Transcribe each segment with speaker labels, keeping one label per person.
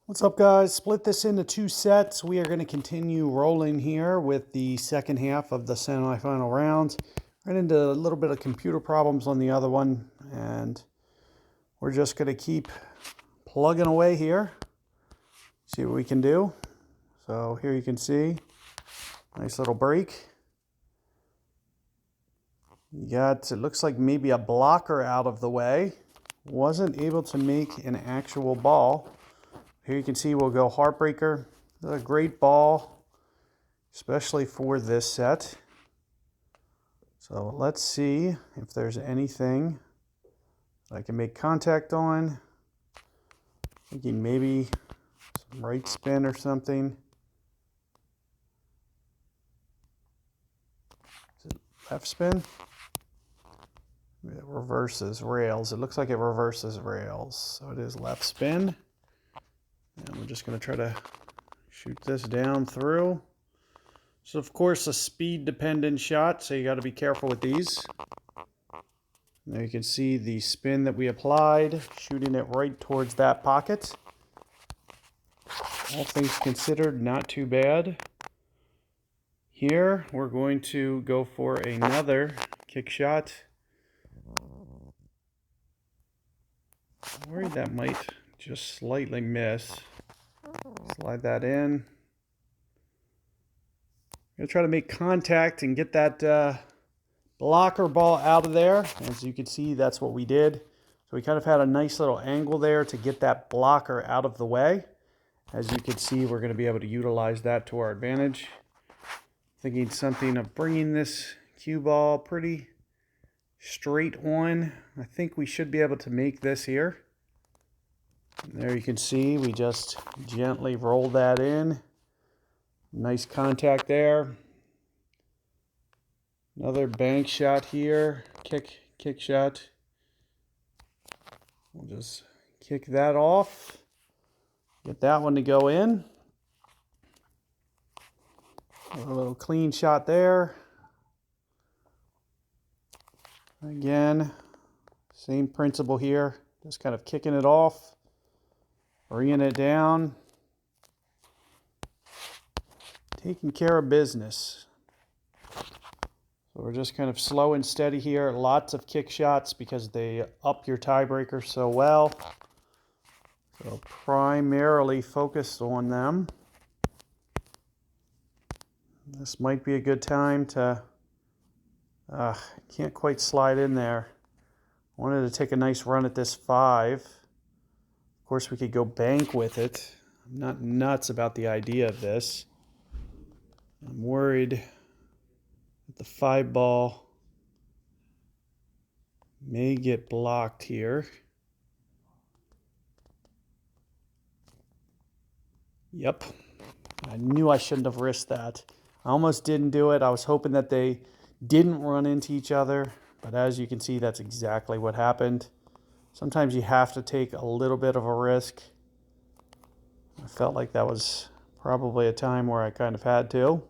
Speaker 1: What's up, guys? Split this into two sets. We are going to continue rolling here with the second half of the semifinal rounds. Ran into a little bit of computer problems on the other one, and we're just going to keep plugging away here. See what we can do. So here you can see, nice little break. You got, it looks like maybe a blocker out of the way. Wasn't able to make an actual ball. Here you can see we'll go Heartbreaker. A great ball, especially for this set. So let's see if there's anything I can make contact on. Thinking maybe some right spin or something. Is it left spin? It reverses rails. It looks like it reverses rails. So it is left spin. And we're just going to try to shoot this down through. So of course a speed dependent shot, so you got to be careful with these. There you can see the spin that we applied, shooting it right towards that pocket. All things considered, not too bad. Here we're going to go for another kick shot. I'm worried that might just slightly miss. Slide that in. I'm going to try to make contact and get that blocker ball out of there. As you can see, that's what we did. So we kind of had a nice little angle there to get that blocker out of the way. As you can see, we're going to be able to utilize that to our advantage. Thinking something of bringing this cue ball pretty straight on. I think we should be able to make this here. And there you can see, we just gently roll that in. Nice contact there. Another bank shot here, kick shot. We'll just kick that off. Get that one to go in. A little clean shot there. Again, same principle here. Just kind of kicking it off, bringing it down, taking care of business. So we're just kind of slow and steady here. Lots of kick shots because they up your tiebreaker so well. So primarily focused on them. This might be a good time to, can't quite slide in there. Wanted to take a nice run at this 5. Of course, we could go bank with it. I'm not nuts about the idea of this. I'm worried that the 5 ball may get blocked here. Yep. I knew I shouldn't have risked that. I almost didn't do it. I was hoping that they didn't run into each other. But as you can see, that's exactly what happened. Sometimes you have to take a little bit of a risk. I felt like that was probably a time where I kind of had to.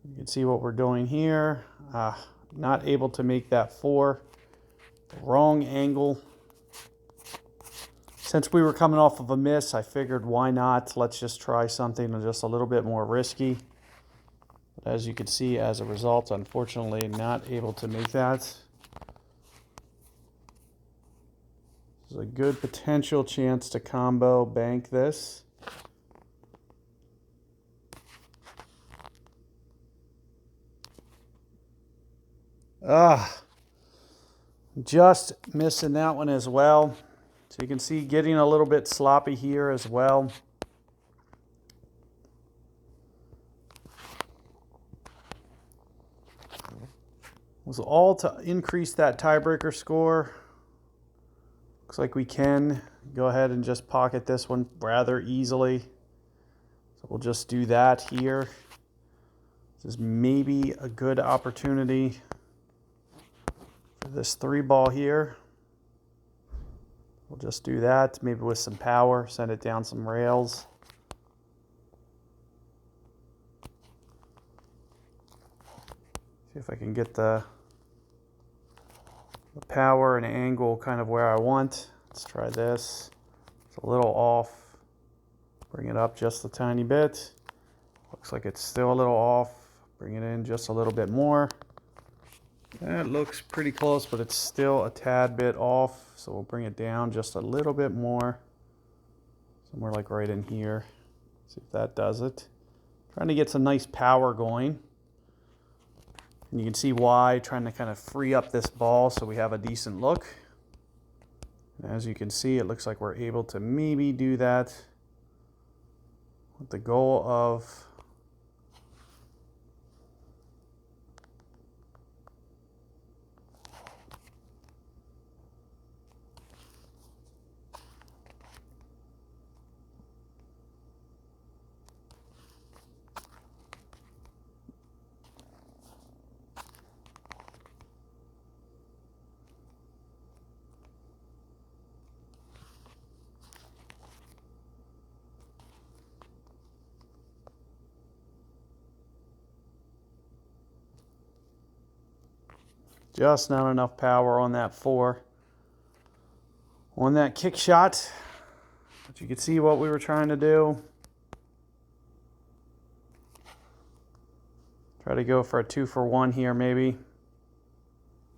Speaker 1: You can see what we're doing here. Not able to make that 4. The wrong angle. Since we were coming off of a miss, I figured why not? Let's just try something just a little bit more risky. But as you can see, as a result, unfortunately, not able to make that. This is a good potential chance to combo bank this. Just missing that one as well. So you can see getting a little bit sloppy here as well. Was all to increase that tiebreaker score. Looks like we can go ahead and just pocket this one rather easily. So we'll just do that here. This is maybe a good opportunity for this 3 ball here. We'll just do that, maybe with some power, send it down some rails. See if I can get the power and angle kind of where I want. Let's try this. It's a little off. Bring it up just a tiny bit. Looks like it's still a little off. Bring it in just a little bit more. That looks pretty close, but it's still a tad bit off. So we'll bring it down just a little bit more. Somewhere like right in here. See if that does it. Trying to get some nice power going. And you can see why, trying to kind of free up this ball so we have a decent look. And as you can see, it looks like we're able to maybe do that with the goal of just not enough power on that 4. On that kick shot, but you can see what we were trying to do. Try to go for a 2-for-1 here maybe.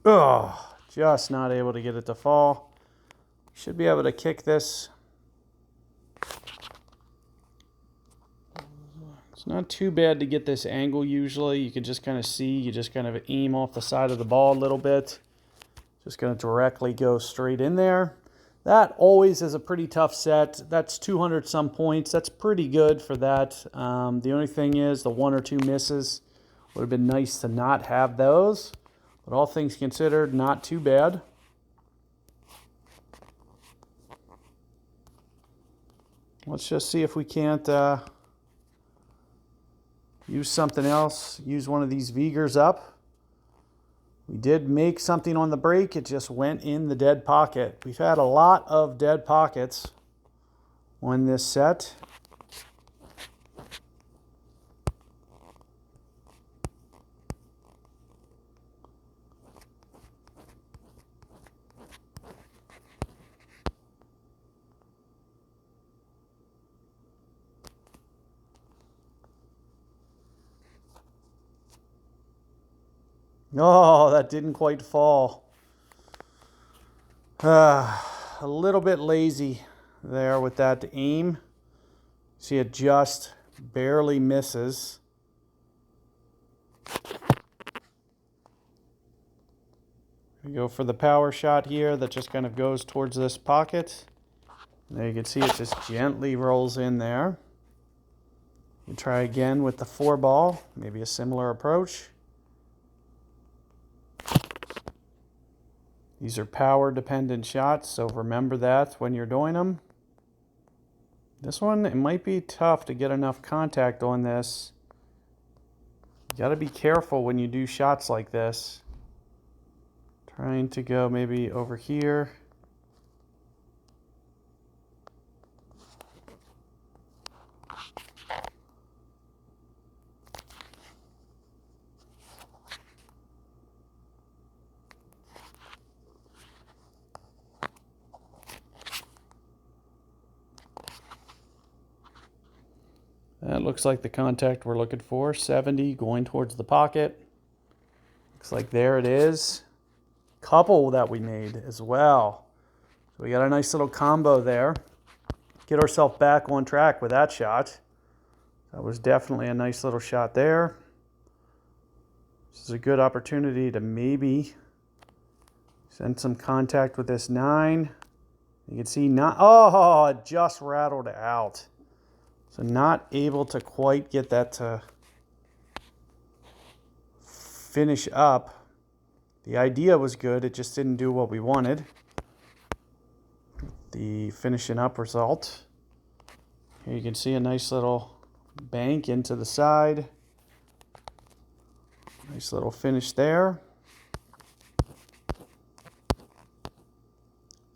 Speaker 1: Oh, just not able to get it to fall. Should be able to kick this. It's not too bad to get this angle usually. You can just kind of see, you just kind of aim off the side of the ball a little bit. Just going to directly go straight in there. That always is a pretty tough set. That's 200 some points. That's pretty good for that. The only thing is the 1 or 2 misses. Would have been nice to not have those. But all things considered, not too bad. Let's just see if we can't use something else. Use one of these Vigors up. We did make something on the break. It just went in the dead pocket. We've had a lot of dead pockets on this set. Oh, that didn't quite fall. A little bit lazy there with that aim. See, it just barely misses. We go for the power shot here that just kind of goes towards this pocket. There you can see it just gently rolls in there. You try again with the 4 ball, maybe a similar approach. These are power dependent shots, so remember that when you're doing them. This one, it might be tough to get enough contact on this. You gotta be careful when you do shots like this. Trying to go maybe over here. That looks like the contact we're looking for. 70 going towards the pocket. Looks like there it is. Couple that we made as well. So we got a nice little combo there. Get ourselves back on track with that shot. That was definitely a nice little shot there. This is a good opportunity to maybe send some contact with this 9. You can see not, oh, it just rattled out. So not able to quite get that to finish up. The idea was good, it just didn't do what we wanted. The finishing up result. Here you can see a nice little bank into the side. Nice little finish there.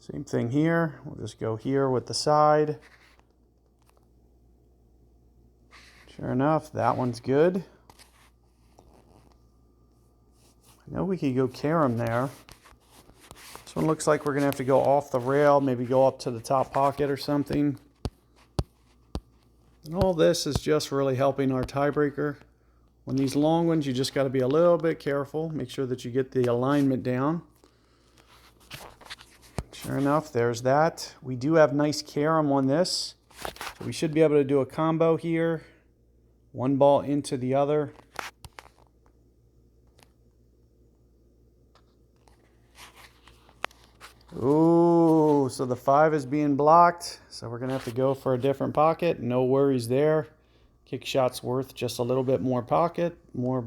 Speaker 1: Same thing here. We'll just go here with the side. Sure enough, that one's good. I know we could go carom there. This one looks like we're gonna have to go off the rail, maybe go up to the top pocket or something. And all this is just really helping our tiebreaker. On these long ones, you just got to be a little bit careful. Make sure that you get the alignment down. Sure enough, there's that. We do have nice carom on this. So we should be able to do a combo here. One ball into the other. Ooh, so the 5 is being blocked. So we're going to have to go for a different pocket. No worries there. Kick shot's worth just a little bit more pocket, more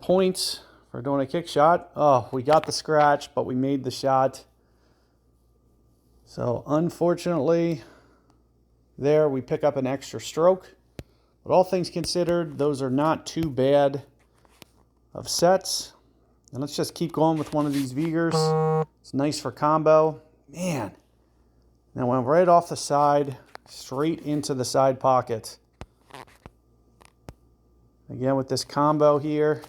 Speaker 1: points for doing a kick shot. Oh, we got the scratch, but we made the shot. So unfortunately, there we pick up an extra stroke. But all things considered, those are not too bad of sets. And let's just keep going with one of these Vigors. It's nice for combo. Man, that went right off the side, straight into the side pocket. Again with this combo here.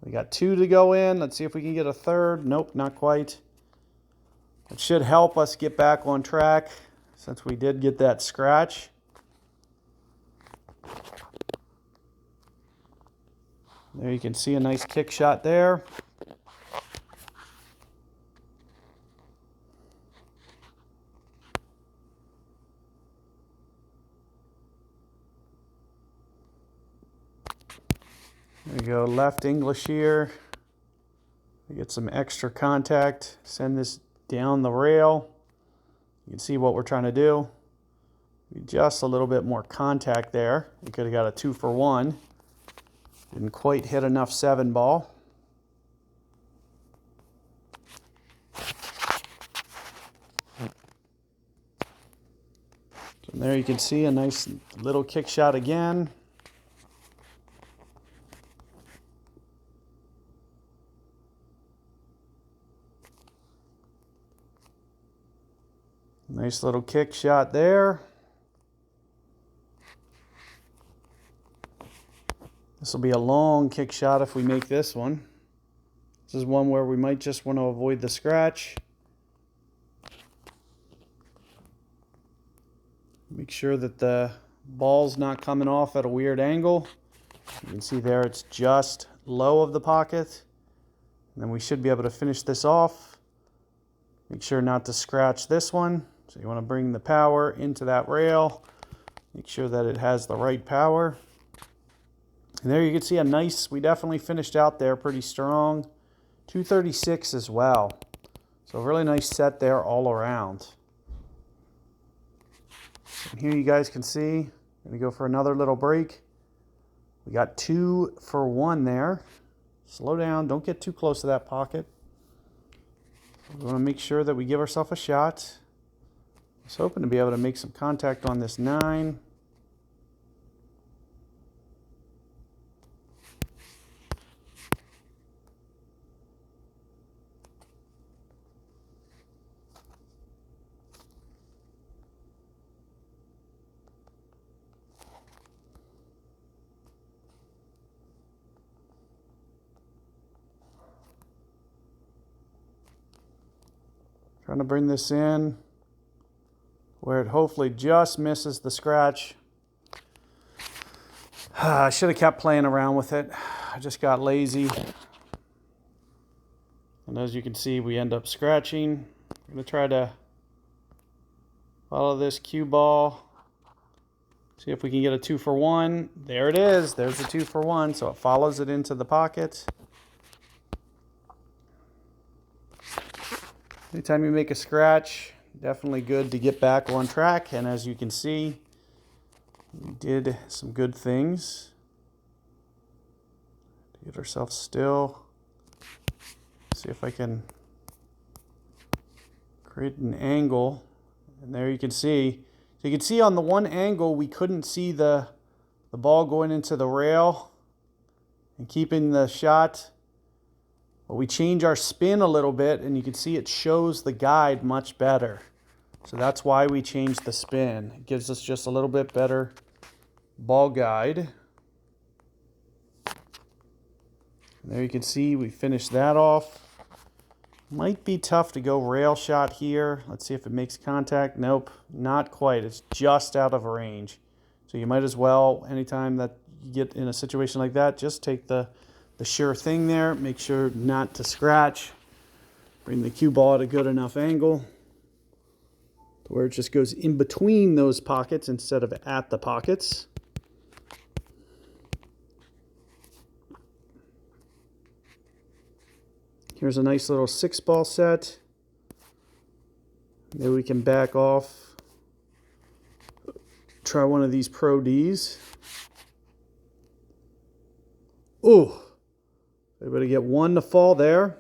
Speaker 1: We got 2 to go in. Let's see if we can get a third. Nope, not quite. It should help us get back on track since we did get that scratch. There you can see a nice kick shot there. There we go, left English here. We get some extra contact. Send this down the rail. You can see what we're trying to do. Just a little bit more contact there. We could have got a 2 for 1. Didn't quite hit enough 7 ball. So there you can see a nice little kick shot again. Nice little kick shot there. This will be a long kick shot if we make this one. This is one where we might just want to avoid the scratch. Make sure that the ball's not coming off at a weird angle. You can see there it's just low of the pocket. And then we should be able to finish this off. Make sure not to scratch this one. So you want to bring the power into that rail. Make sure that it has the right power. And there you can see a nice, we definitely finished out there pretty strong. 236 as well. So a really nice set there all around. And here you guys can see, I'm going to go for another little break. We got 2 for 1 there. Slow down, don't get too close to that pocket. We want to make sure that we give ourselves a shot. I was hoping to be able to make some contact on this 9. Trying to bring this in where it hopefully just misses the scratch. I should have kept playing around with it. I just got lazy. And as you can see, we end up scratching. I'm going to try to follow this cue ball. See if we can get a 2 for 1. There it is. There's a 2 for 1. So it follows it into the pocket. Anytime you make a scratch, definitely good to get back on track. And as you can see, we did some good things to get ourselves still. See if I can create an angle. And there you can see. So you can see on the one angle, we couldn't see the ball going into the rail and keeping the shot. But we change our spin a little bit, and you can see it shows the guide much better. So that's why we changed the spin. It gives us just a little bit better ball guide. And there you can see we finished that off. Might be tough to go rail shot here. Let's see if it makes contact. Nope, not quite. It's just out of range. So you might as well, anytime that you get in a situation like that, just take the sure thing there. Make sure not to scratch. Bring the cue ball at a good enough angle to where it just goes in between those pockets instead of at the pockets. Here's a nice little 6-ball set. Maybe we can back off. Try one of these Pro Ds. Ooh! Able to get one to fall there.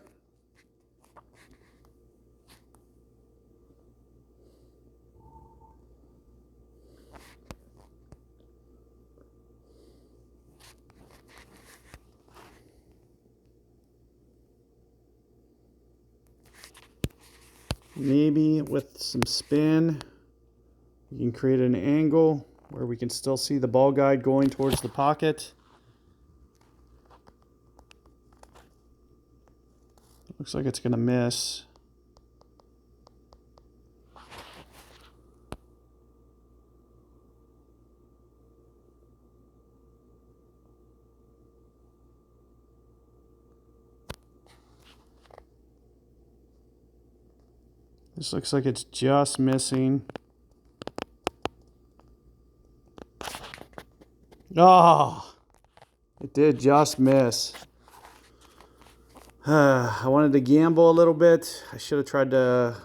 Speaker 1: Maybe with some spin, we can create an angle where we can still see the ball guide going towards the pocket. Looks like it's going to miss. This looks like it's just missing. Oh, it did just miss. I wanted to gamble a little bit. I should have tried to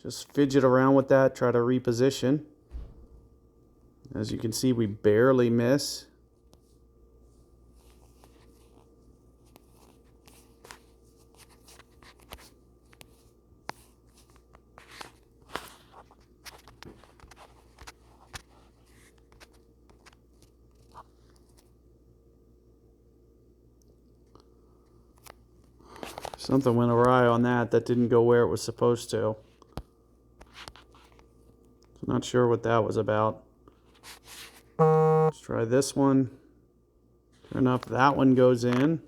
Speaker 1: just fidget around with that, try to reposition. As you can see, we barely miss. Something went awry on that. That didn't go where it was supposed to. Not sure what that was about. Let's try this one. Sure enough, that one goes in.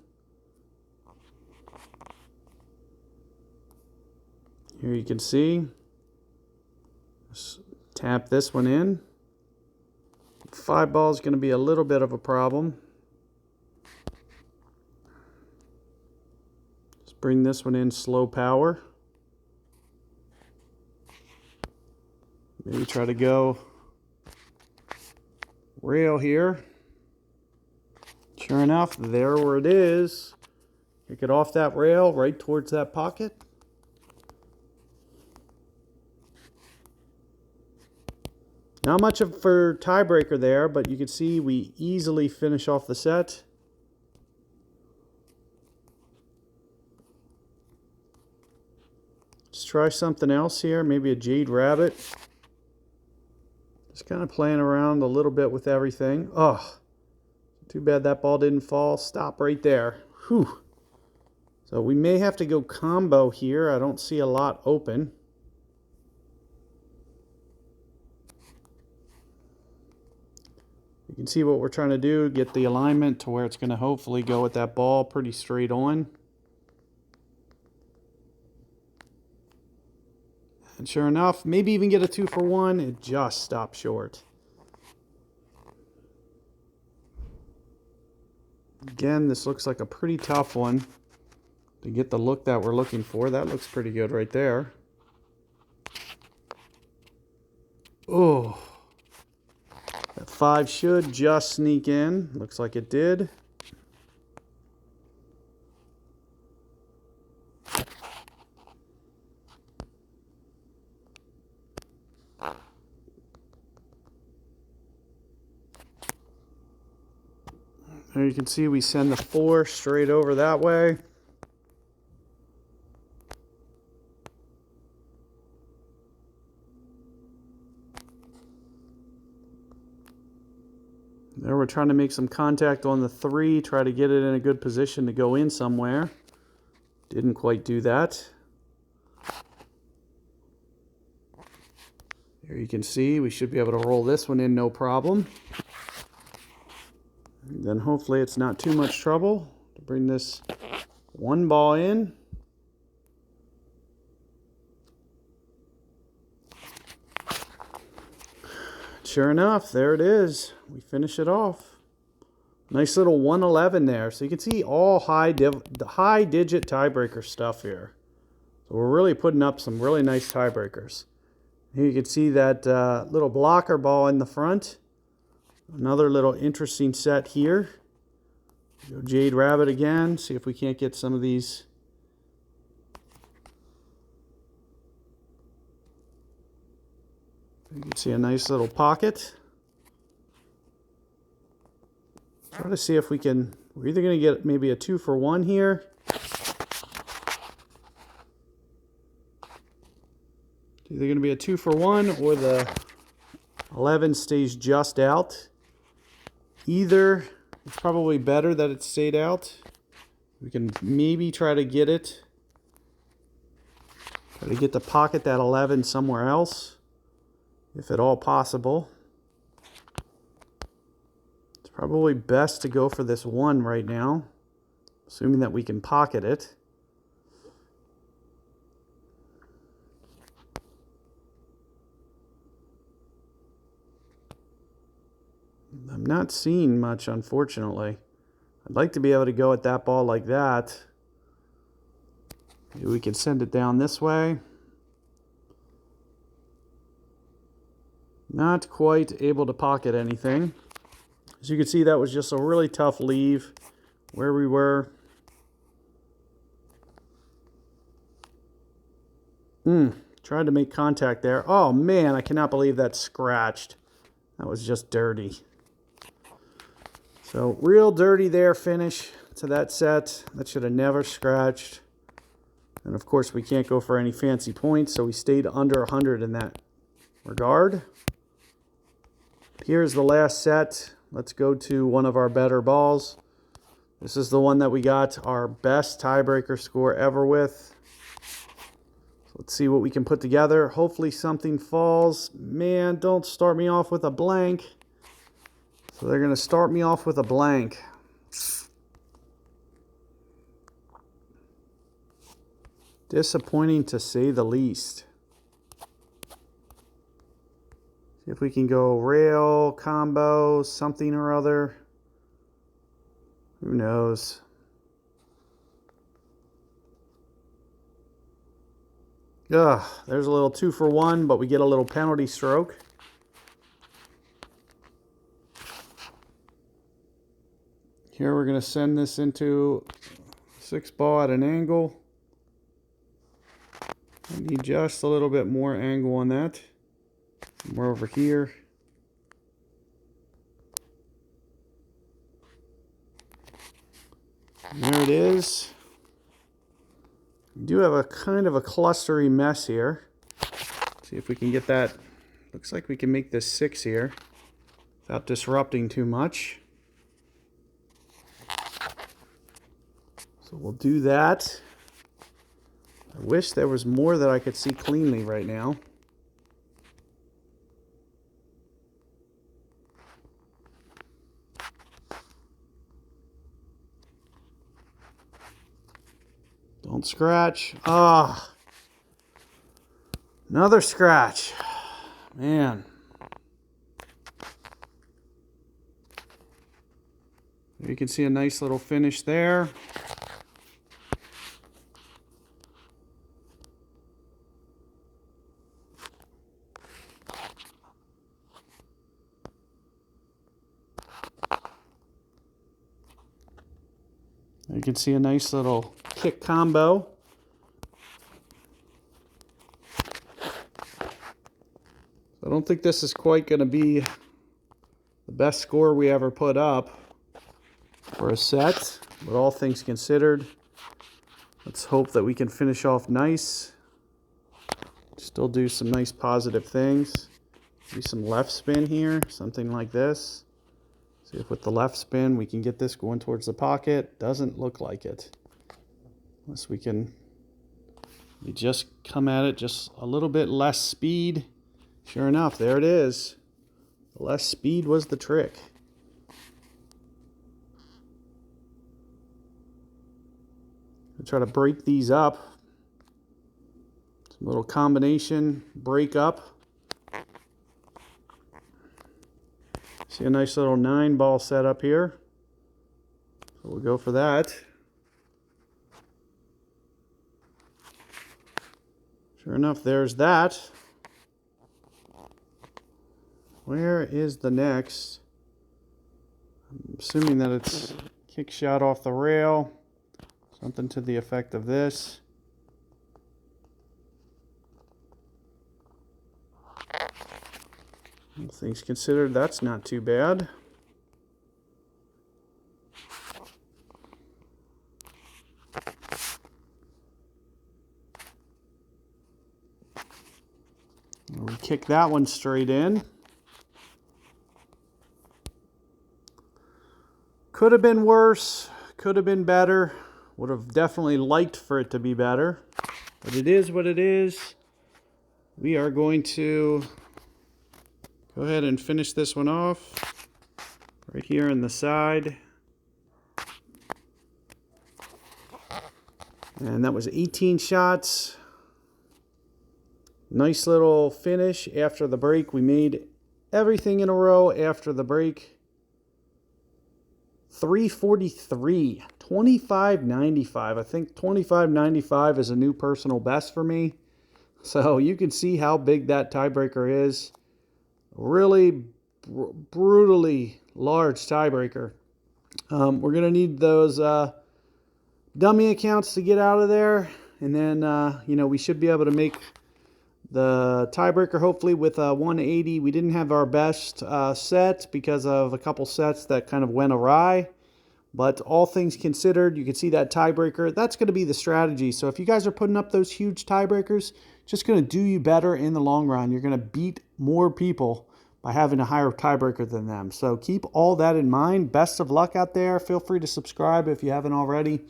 Speaker 1: Here you can see. Just tap this one in. 5-ball is going to be a little bit of a problem. Bring this one in slow power. Maybe try to go rail here. Sure enough, there where it is. Kick it off that rail right towards that pocket. Not much of for tiebreaker there, but you can see we easily finish off the set. Let's try something else here, maybe a Jade Rabbit. Just kind of playing around a little bit with everything. Oh, too bad that ball didn't fall. Stop right there. Whew. So we may have to go combo here. I don't see a lot open. You can see what we're trying to do, get the alignment to where it's going to hopefully go with that ball pretty straight on. And sure enough, maybe even get a 2-for-1. It just stopped short. Again, this looks like a pretty tough one to get the look that we're looking for. That looks pretty good right there. Oh, that 5 should just sneak in. Looks like it did. There you can see we send the 4 straight over that way. There we're trying to make some contact on the 3, try to get it in a good position to go in somewhere. Didn't quite do that. There you can see we should be able to roll this one in no problem. And then hopefully it's not too much trouble to bring this 1 ball in. sure enough, there it is. We finish it off. Nice little 111 there. So you can see all high digit tiebreaker stuff here. So we're really putting up some really nice tiebreakers. Here you can see that little blocker ball in the front. Another little interesting set here. Go Jade Rabbit again. See if we can't get some of these. You can see a nice little pocket. Try to see if we can. We're either going to get maybe a 2-for-1 here. It's either going to be a 2-for-1 or the 11 stays just out. Either, it's probably better that it stayed out. We can maybe try to get it. Try to get the pocket that 11 somewhere else, if at all possible. It's probably best to go for this 1 right now, assuming that we can pocket it. I'm not seeing much, unfortunately. I'd like to be able to go at that ball like that. Maybe we can send it down this way. Not quite able to pocket anything. As you can see, that was just a really tough leave where we were. Tried to make contact there. Oh man, I cannot believe that scratched. That was just dirty. So real dirty there finish to that set. That should have never scratched. And of course we can't go for any fancy points, so we stayed under 100 in that regard. Here's the last set. Let's go to one of our better balls. This is the one that we got our best tiebreaker score ever with. So let's see what we can put together. Hopefully something falls. Man, don't start me off with a blank. So they're going to start me off with a blank. Disappointing to say the least. See if we can go rail, combo, something or other. Who knows? Ugh, there's a little 2-for-1, but we get a little penalty stroke. Here we're going to send this into 6 ball at an angle. I need just a little bit more angle on that. More over here. And there it is. We do have a kind of a clustery mess here. See if we can get that. Looks like we can make this 6 here without disrupting too much. So we'll do that. I wish there was more that I could see cleanly right now. Don't scratch. Ah, another scratch. Man. You can see a nice little finish there. You can see a nice little kick combo. I don't think this is quite going to be the best score we ever put up for a set, but all things considered, let's hope that we can finish off nice. Still do some nice positive things. Do some left spin here, something like this. See if with the left spin we can get this going towards the pocket. Doesn't look like it. Unless we just come at it just a little bit less speed. Sure enough, there it is. The less speed was the trick. I'll try to break these up. Some little combination break up. See a nice little 9-ball setup here. So we'll go for that. Sure enough, there's that. Where is the next? I'm assuming that it's kick shot off the rail. Something to the effect of this. All things considered, that's not too bad. We kick that one straight in. Could have been worse, could have been better. Would have definitely liked for it to be better. But it is what it is. We are going to go ahead and finish this one off. Right here in the side. And that was 18 shots. Nice little finish after the break. We made everything in a row after the break. 343, 25.95. I think 25.95 is a new personal best for me. So you can see how big that tiebreaker is. Really brutally large tiebreaker. We're going to need those dummy accounts to get out of there. And then, we should be able to make the tiebreaker hopefully with a 180. We didn't have our best set because of a couple sets that kind of went awry. But all things considered, you can see that tiebreaker. That's going to be the strategy. So if you guys are putting up those huge tiebreakers, it's just going to do you better in the long run. You're going to beat more people by having a higher tiebreaker than them. So keep all that in mind. Best of luck out there. Feel free to subscribe if you haven't already.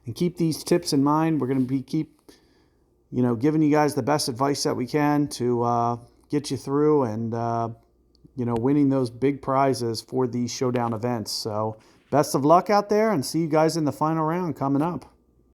Speaker 1: And keep these tips in mind. We're going to keep giving you guys the best advice that we can to get you through and, winning those big prizes for these showdown events. So best of luck out there and see you guys in the final round coming up.